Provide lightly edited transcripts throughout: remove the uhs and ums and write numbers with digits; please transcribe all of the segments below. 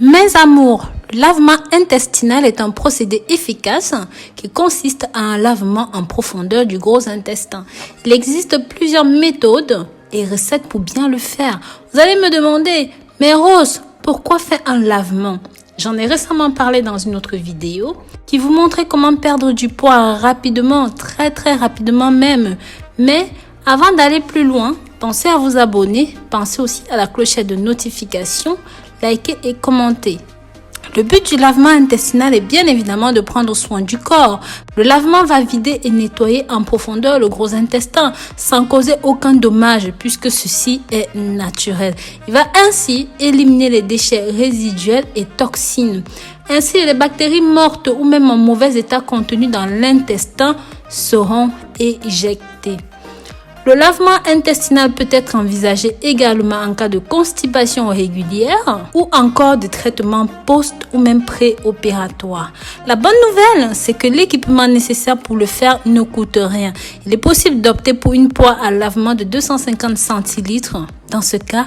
Mes amours, le lavement intestinal est un procédé efficace qui consiste à un lavement en profondeur du gros intestin. Il existe plusieurs méthodes et recettes pour bien le faire. Vous allez me demander, mais Rose, pourquoi faire un lavement? J'en ai récemment parlé dans une autre vidéo qui vous montrait comment perdre du poids rapidement, très rapidement même. Mais avant d'aller plus loin, pensez à vous abonner, pensez aussi à la clochette de notification, likez et commentez. Le but du lavement intestinal est bien évidemment de prendre soin du corps. Le lavement va vider et nettoyer en profondeur le gros intestin sans causer aucun dommage puisque ceci est naturel. Il va ainsi éliminer les déchets résiduels et toxines. Ainsi, les bactéries mortes ou même en mauvais état contenues dans l'intestin seront éjectées. Le lavement intestinal peut être envisagé également en cas de constipation régulière ou encore de traitement post ou même pré-opératoire. La bonne nouvelle, c'est que l'équipement nécessaire pour le faire ne coûte rien. Il est possible d'opter pour une poire à lavement de 250 centilitres. Dans ce cas,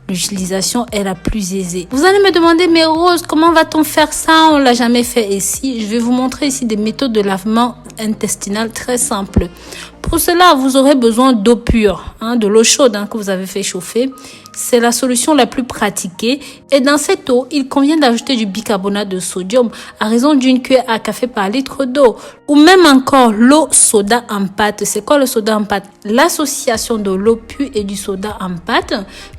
l'utilisation est la plus aisée. Vous allez me demander, mais Rose, comment va-t-on faire ça? On l'a jamais fait ici. Je vais vous montrer ici des méthodes de lavement intestinal très simples. Pour cela, vous aurez besoin d'eau pure, de l'eau chaude que vous avez fait chauffer. C'est la solution la plus pratiquée. Et dans cette eau, il convient d'ajouter du bicarbonate de sodium à raison d'une cuillère à café par litre d'eau. Ou même encore l'eau soda en pâte. C'est quoi le soda en pâte? L'association de l'eau pure et du soda en pâte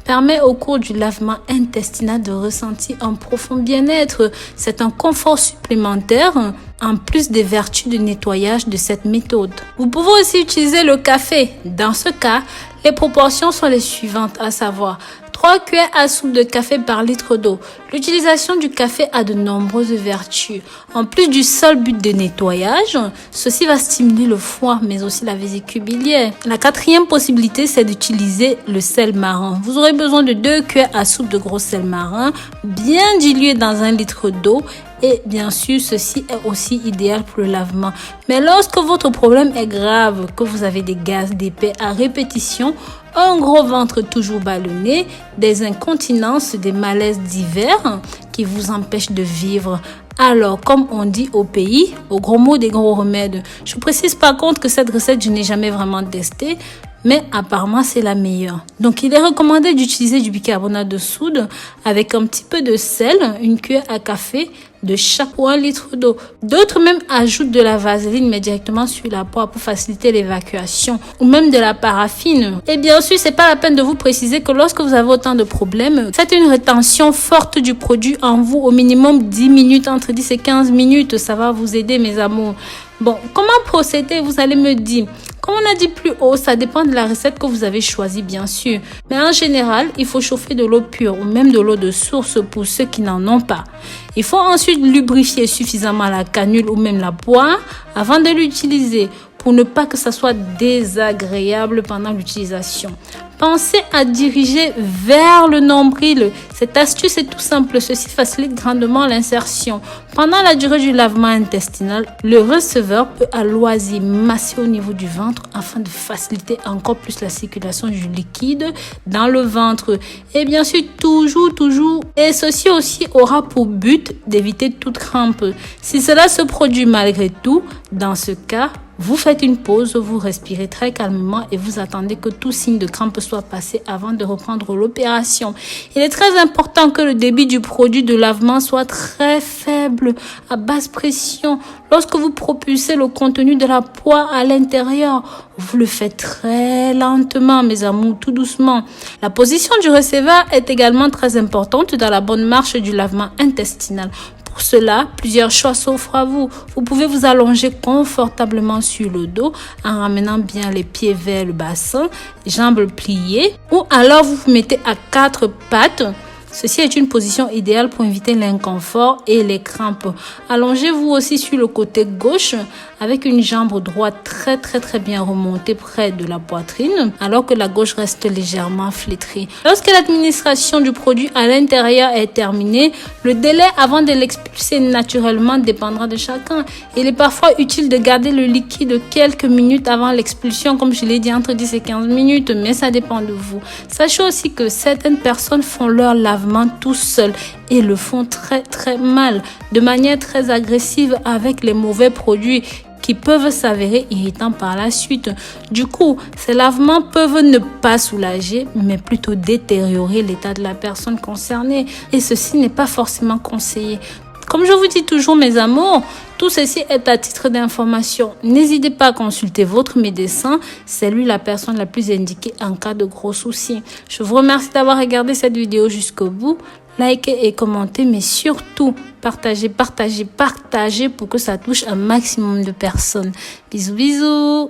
permet au cours du lavement intestinal de ressentir un profond bien-être. C'est un confort supplémentaire en plus des vertus de nettoyage de cette méthode. Vous pouvez aussi utiliser le café. Dans ce cas, les proportions sont les suivantes, à savoir 3 cuillères à soupe de café par litre d'eau. L'utilisation du café a de nombreuses vertus. En plus du seul but de nettoyage, ceci va stimuler le foie, mais aussi la vésicule biliaire. La quatrième possibilité, c'est d'utiliser le sel marin. Vous aurez besoin de 2 cuillères à soupe de gros sel marin, bien dilué dans 1 litre d'eau. Et bien sûr, ceci est aussi idéal pour le lavement. Mais lorsque votre problème est grave, que vous avez des gaz d'épais à répétition, un gros ventre toujours ballonné, des incontinences, des malaises divers qui vous empêchent de vivre. Alors, comme on dit au pays, au gros mot des gros remèdes. Je précise par contre que cette recette, je n'ai jamais vraiment testée. Mais apparemment, c'est la meilleure. Donc, il est recommandé d'utiliser du bicarbonate de soude avec un petit peu de sel, une cuillère à café de chaque ou 1 litre d'eau. D'autres même ajoutent de la vaseline mais directement sur la poire pour faciliter l'évacuation ou même de la paraffine. Et bien sûr, c'est pas la peine de vous préciser que lorsque vous avez autant de problèmes, faites une rétention forte du produit en vous au minimum 10 minutes, entre 10 et 15 minutes. Ça va vous aider, mes amours. Bon, comment procéder? Vous allez me dire. Comme on a dit plus haut, ça dépend de la recette que vous avez choisie, bien sûr. Mais en général, il faut chauffer de l'eau pure ou même de l'eau de source pour ceux qui n'en ont pas. Il faut ensuite lubrifier suffisamment la canule ou même la poire avant de l'utiliser pour ne pas que ça soit désagréable pendant l'utilisation. Pensez à diriger vers le nombril. Cette astuce est tout simple. Ceci facilite grandement l'insertion. Pendant la durée du lavement intestinal, le receveur peut à loisir masser au niveau du ventre afin de faciliter encore plus la circulation du liquide dans le ventre. Et bien sûr, toujours. Et ceci aussi aura pour but d'éviter toute crampe. Si cela se produit malgré tout, dans ce cas, vous faites une pause, vous respirez très calmement et vous attendez que tout signe de crampe soit passé avant de reprendre l'opération. Il est très important que le débit du produit de lavement soit très faible, à basse pression. Lorsque vous propulsez le contenu de la poire à l'intérieur, vous le faites très lentement, mes amours, tout doucement. La position du receveur est également très importante dans la bonne marche du lavement intestinal. Pour cela, plusieurs choix s'offrent à vous. Vous pouvez vous allonger confortablement sur le dos en ramenant bien les pieds vers le bassin, jambes pliées, ou alors vous vous mettez à 4 pattes. Ceci est une position idéale pour éviter l'inconfort et les crampes. Allongez-vous aussi sur le côté gauche avec une jambe droite très bien remontée près de la poitrine alors que la gauche reste légèrement flétrie. Lorsque l'administration du produit à l'intérieur est terminée, le délai avant de l'expulser naturellement dépendra de chacun. Il est parfois utile de garder le liquide quelques minutes avant l'expulsion, comme je l'ai dit, entre 10 et 15 minutes, mais ça dépend de vous. Sachez aussi que certaines personnes font leur lavage lavement tout seul et le font très mal, de manière très agressive avec les mauvais produits qui peuvent s'avérer irritants par la suite. Du coup, ces lavements peuvent ne pas soulager, mais plutôt détériorer l'état de la personne concernée. Et ceci n'est pas forcément conseillé. Comme je vous dis toujours, mes amours, tout ceci est à titre d'information. N'hésitez pas à consulter votre médecin. C'est lui la personne la plus indiquée en cas de gros soucis. Je vous remercie d'avoir regardé cette vidéo jusqu'au bout. Likez et commentez, mais surtout, partagez pour que ça touche un maximum de personnes. Bisous, bisous!